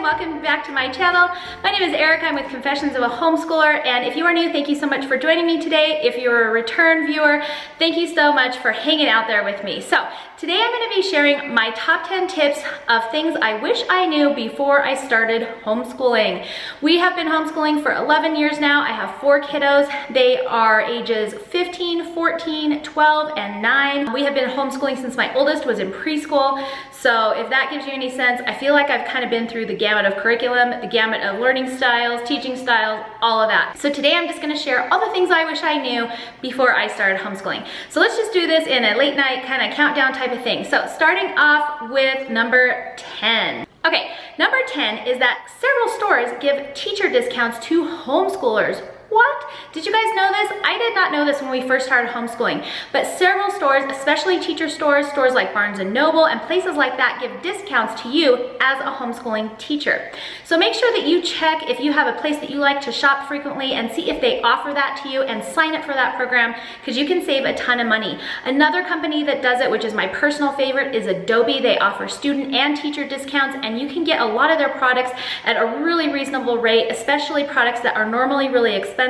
and welcome back to my channel. My name is Erica. I'm with Confessions of a Homeschooler, and if you are new, thank you so much for joining me today. If you're a return viewer, thank you so much for hanging out there with me. So today I'm going to be sharing my top 10 tips of things I wish I knew before I started homeschooling. We have been homeschooling for 11 years now. I have 4 kiddos. They are ages 15, 14, 12, and 9. We have been homeschooling since my oldest was in preschool. So if that gives you any sense, I feel like I've kind of been through the gamut of curriculum, the gamut of learning styles, teaching styles, all of that. So today I'm just going to share all the things I wish I knew before I started homeschooling. So let's just do this in a late night kind of countdown type of thing. So starting off with number 10. Okay, number 10 is that several stores give teacher discounts to homeschoolers. What? Did you guys know this? I did not know this when we first started homeschooling, but several stores, especially teacher stores, stores like Barnes & Noble and places like that, give discounts to you as a homeschooling teacher. So make sure that you check if you have a place that you like to shop frequently and see if they offer that to you and sign up for that program, because you can save a ton of money. Another company that does it, which is my personal favorite, is Adobe. They offer student and teacher discounts, and you can get a lot of their products at a really reasonable rate, especially products that are normally really expensive.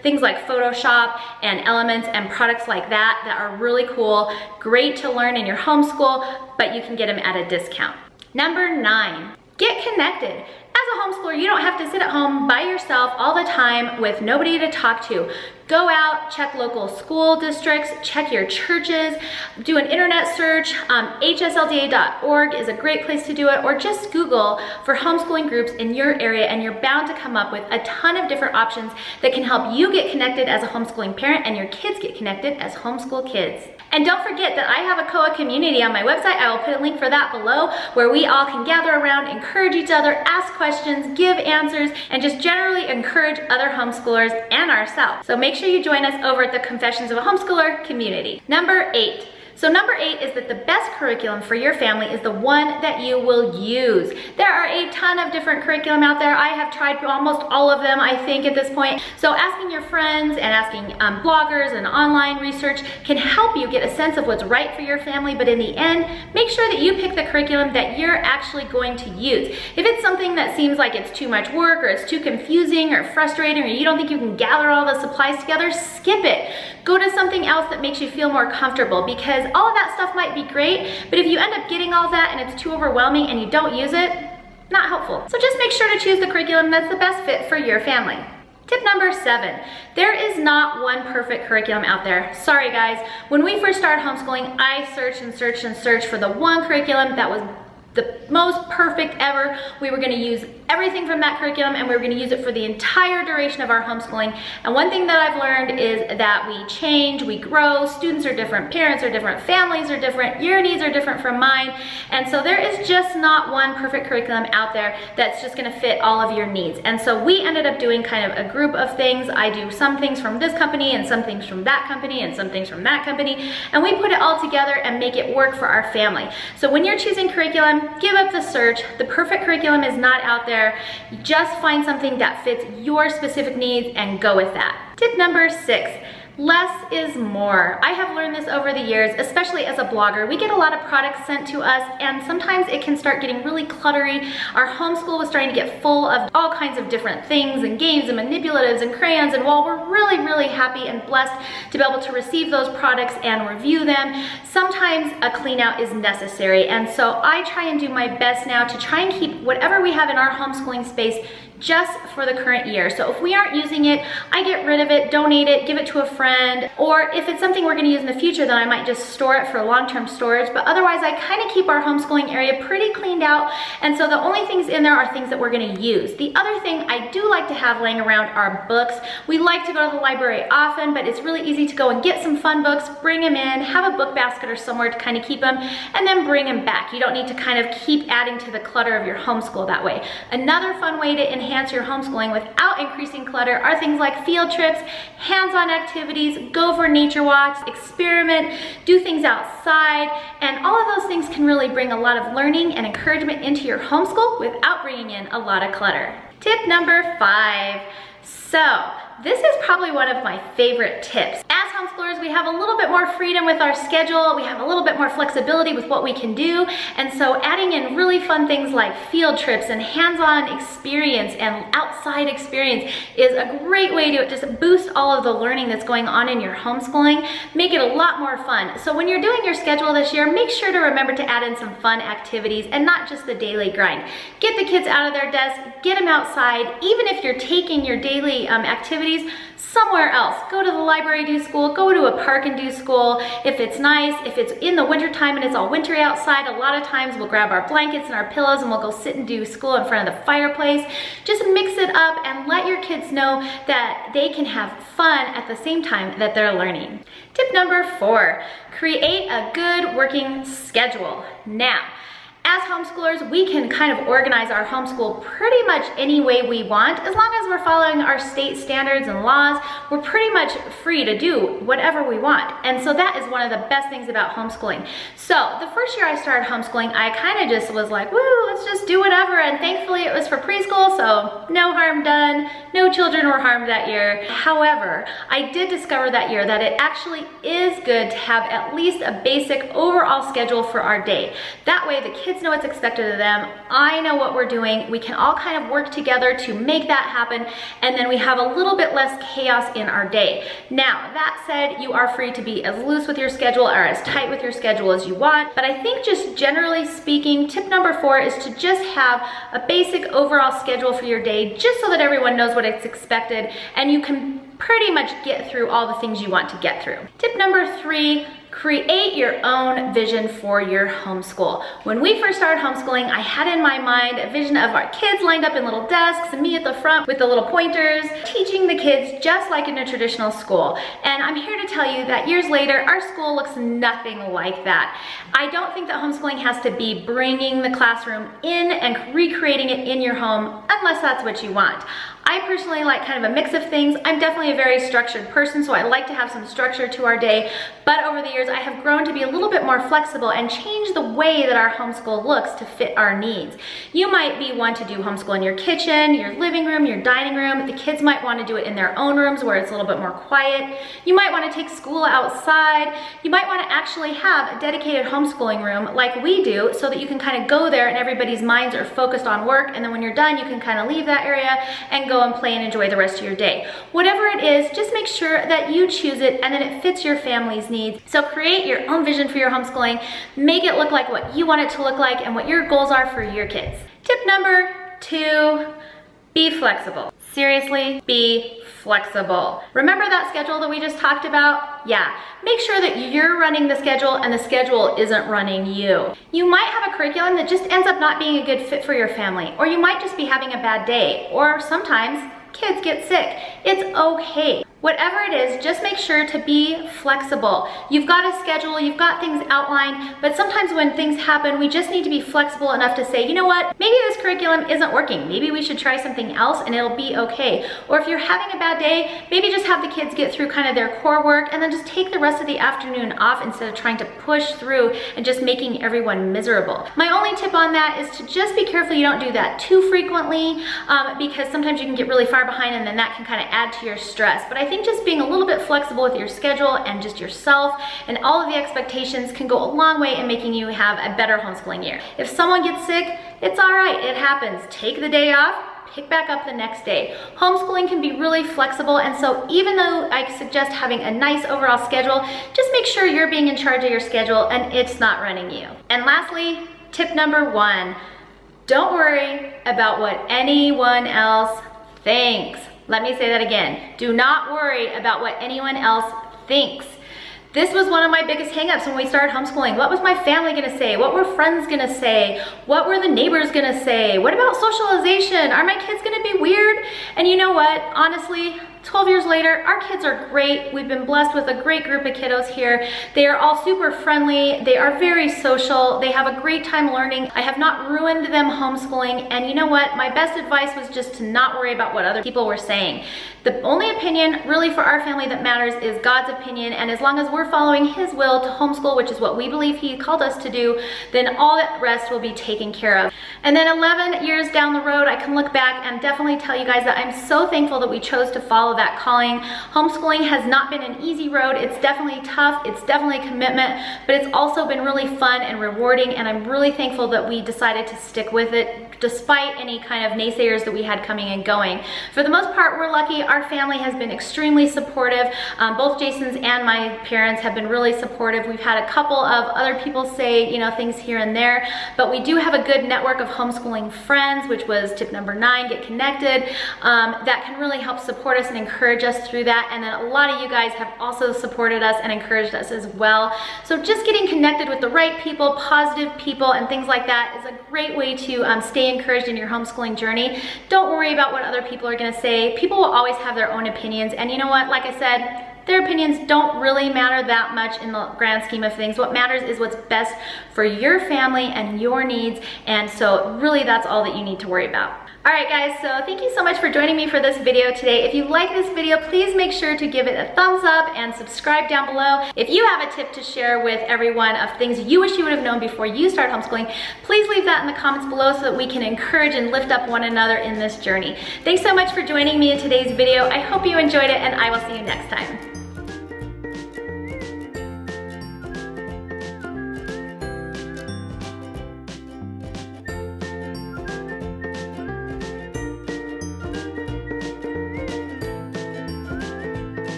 Things like Photoshop and Elements and products like that that are really cool, great to learn in your homeschool, but you can get them at a discount. Number 9, get connected. As a homeschooler, you don't have to sit at home by yourself all the time with nobody to talk to. Go out, check local school districts, check your churches, do an internet search. HSLDA.org is a great place to do it, or just Google for homeschooling groups in your area, and you're bound to come up with a ton of different options that can help you get connected as a homeschooling parent and your kids get connected as homeschool kids. And don't forget that I have a COAH community on my website. I will put a link for that below, where we all can gather around, encourage each other, ask questions, give answers, and just generally encourage other homeschoolers and ourselves. So make sure you join us over at the Confessions of a Homeschooler community. Number 8. So number 8 is that the best curriculum for your family is the one that you will use. There are a ton of different curriculum out there. I have tried almost all of them, I think, at this point. So asking your friends and asking bloggers and online research can help you get a sense of what's right for your family, but in the end, make sure that you pick the curriculum that you're actually going to use. If it's something that seems like it's too much work, or it's too confusing or frustrating, or you don't think you can gather all the supplies together, skip it. Go to something else that makes you feel more comfortable, because all of that stuff might be great, but if you end up getting all that and it's too overwhelming and you don't use it, not helpful. So just make sure to choose the curriculum that's the best fit for your family. Tip number 7, there is not one perfect curriculum out there. Sorry guys, when we first started homeschooling, I searched and searched and searched for the one curriculum that was the most perfect ever. We were gonna use everything from that curriculum, and we were gonna use it for the entire duration of our homeschooling. And one thing that I've learned is that we change, we grow, students are different, parents are different, families are different, your needs are different from mine. And so there is just not one perfect curriculum out there that's just gonna fit all of your needs. And so we ended up doing kind of a group of things. I do some things from this company and some things from that company and some things from that company, and we put it all together and make it work for our family. So when you're choosing curriculum, give up the search. The perfect curriculum is not out there. Just find something that fits your specific needs and go with that. Tip number 6. Less is more. I have learned this over the years, especially as a blogger. We get a lot of products sent to us, and sometimes it can start getting really cluttery. Our homeschool was starting to get full of all kinds of different things and games and manipulatives and crayons, and while we're really happy and blessed to be able to receive those products and review them, sometimes a clean out is necessary. And so I try and do my best now to try and keep whatever we have in our homeschooling space just for the current year. So if we aren't using it, I get rid of it, donate it, give it to a friend, or if it's something we're gonna use in the future, then I might just store it for long-term storage. But otherwise, I kind of keep our homeschooling area pretty cleaned out, and so the only things in there are things that we're gonna use. The other thing I do like to have laying around are books. We like to go to the library often, but it's really easy to go and get some fun books, bring them in, have a book basket or somewhere to kind of keep them, and then bring them back. You don't need to kind of keep adding to the clutter of your homeschool that way. Another fun way to enhance your homeschooling without increasing clutter are things like field trips, hands-on activities, go for nature walks, experiment, do things outside, and all of those things can really bring a lot of learning and encouragement into your homeschool without bringing in a lot of clutter. Tip number 5. So this is probably one of my favorite tips. As homeschoolers, we have a little bit more freedom with our schedule. We have a little bit more flexibility with what we can do. And so adding in really fun things like field trips and hands-on experience and outside experience is a great way to just boost all of the learning that's going on in your homeschooling, make it a lot more fun. So when you're doing your schedule this year, make sure to remember to add in some fun activities and not just the daily grind. Get the kids out of their desk, get them outside. Even if you're taking your daily activities somewhere else, go to the library, do school, go to a park and do school. If it's nice, if it's in the winter time and it's all wintry outside, a lot of times we'll grab our blankets and our pillows and we'll go sit and do school in front of the fireplace. Just mix it up and let your kids know that they can have fun at the same time that they're learning. Tip number 4, create a good working schedule. Now, as homeschoolers, we can kind of organize our homeschool pretty much any way we want. As long as we're following our state standards and laws, we're pretty much free to do whatever we want. And so that is one of the best things about homeschooling. So the first year I started homeschooling, I kind of just was like, woo, let's just do whatever. And thankfully it was for preschool, so no harm done. No children were harmed that year. However, I did discover that year that it actually is good to have at least a basic overall schedule for our day. That way the kids know what's expected of them. I know what we're doing. We can all kind of work together to make that happen, and then we have a little bit less chaos in our day. Now, that said, you are free to be as loose with your schedule or as tight with your schedule as you want, but I think just generally speaking, tip number 4 is to just have a basic overall schedule for your day, just so that everyone knows what it's expected and you can pretty much get through all the things you want to get through. Tip number 3, create your own vision for your homeschool. When we first started homeschooling, I had in my mind a vision of our kids lined up in little desks and me at the front with the little pointers, teaching the kids just like in a traditional school. And I'm here to tell you that years later, our school looks nothing like that. I don't think that homeschooling has to be bringing the classroom in and recreating it in your home, unless that's what you want. I personally like kind of a mix of things. I'm definitely a very structured person, so I like to have some structure to our day, but over the years I have grown to be a little bit more flexible and change the way that our homeschool looks to fit our needs. You might be one to do homeschool in your kitchen, your living room, your dining room. The kids might want to do it in their own rooms where it's a little bit more quiet. You might want to take school outside. You might want to actually have a dedicated homeschooling room like we do, so that you can kind of go there and everybody's minds are focused on work, and then when you're done you can kind of leave that area and go and play and enjoy the rest of your day. Whatever it is, just make sure that you choose it and that it fits your family's needs. So create your own vision for your homeschooling, make it look like what you want it to look like and what your goals are for your kids. Tip number 2, be flexible. Seriously, be flexible. Remember that schedule that we just talked about? Yeah, make sure that you're running the schedule and the schedule isn't running you. You might have a curriculum that just ends up not being a good fit for your family, or you might just be having a bad day, or sometimes kids get sick. It's okay. Whatever it is, just make sure to be flexible. You've got a schedule, you've got things outlined, but sometimes when things happen, we just need to be flexible enough to say, you know what, maybe this curriculum isn't working. Maybe we should try something else and it'll be okay. Or if you're having a bad day, maybe just have the kids get through kind of their core work and then just take the rest of the afternoon off instead of trying to push through and just making everyone miserable. My only tip on that is to just be careful you don't do that too frequently, because sometimes you can get really far behind and then that can kind of add to your stress. But I think just being a little bit flexible with your schedule and just yourself and all of the expectations can go a long way in making you have a better homeschooling year. If someone gets sick, it's all right, it happens. Take the day off, pick back up the next day. Homeschooling can be really flexible, and so even though I suggest having a nice overall schedule, just make sure you're being in charge of your schedule and it's not running you. And lastly, tip number 1, don't worry about what anyone else thinks. Let me say that again. Do not worry about what anyone else thinks. This was one of my biggest hangups when we started homeschooling. What was my family gonna say? What were friends gonna say? What were the neighbors gonna say? What about socialization? Are my kids gonna be weird? And you know what? Honestly, 12 years later, our kids are great. We've been blessed with a great group of kiddos here. They are all super friendly. They are very social. They have a great time learning. I have not ruined them homeschooling. And you know what? My best advice was just to not worry about what other people were saying. The only opinion really for our family that matters is God's opinion. And as long as we're following His will to homeschool, which is what we believe He called us to do, then all the rest will be taken care of. And then 11 years down the road, I can look back and definitely tell you guys that I'm so thankful that we chose to follow follow that calling. Homeschooling has not been an easy road. It's definitely tough. It's definitely a commitment, but it's also been really fun and rewarding, and I'm really thankful that we decided to stick with it despite any kind of naysayers that we had coming and going. For the most part, we're lucky. Our family has been extremely supportive. Both Jason's and my parents have been really supportive. We've had a couple of other people say, you know, things here and there, but we do have a good network of homeschooling friends, which was tip number 9, get connected, that can really help support us and encourage us through that. And then a lot of you guys have also supported us and encouraged us as well. So just getting connected with the right people, positive people, and things like that is a great way to stay encouraged in your homeschooling journey. Don't worry about what other people are gonna say. People will always have their own opinions, and you know what, like I said, their opinions don't really matter that much in the grand scheme of things. What matters is what's best for your family and your needs, and so really that's all that you need to worry about. All right guys, so thank you so much for joining me for this video today. If you like this video, please make sure to give it a thumbs up and subscribe down below. If you have a tip to share with everyone of things you wish you would have known before you start homeschooling, please leave that in the comments below so that we can encourage and lift up one another in this journey. Thanks so much for joining me in today's video. I hope you enjoyed it, and I will see you next time.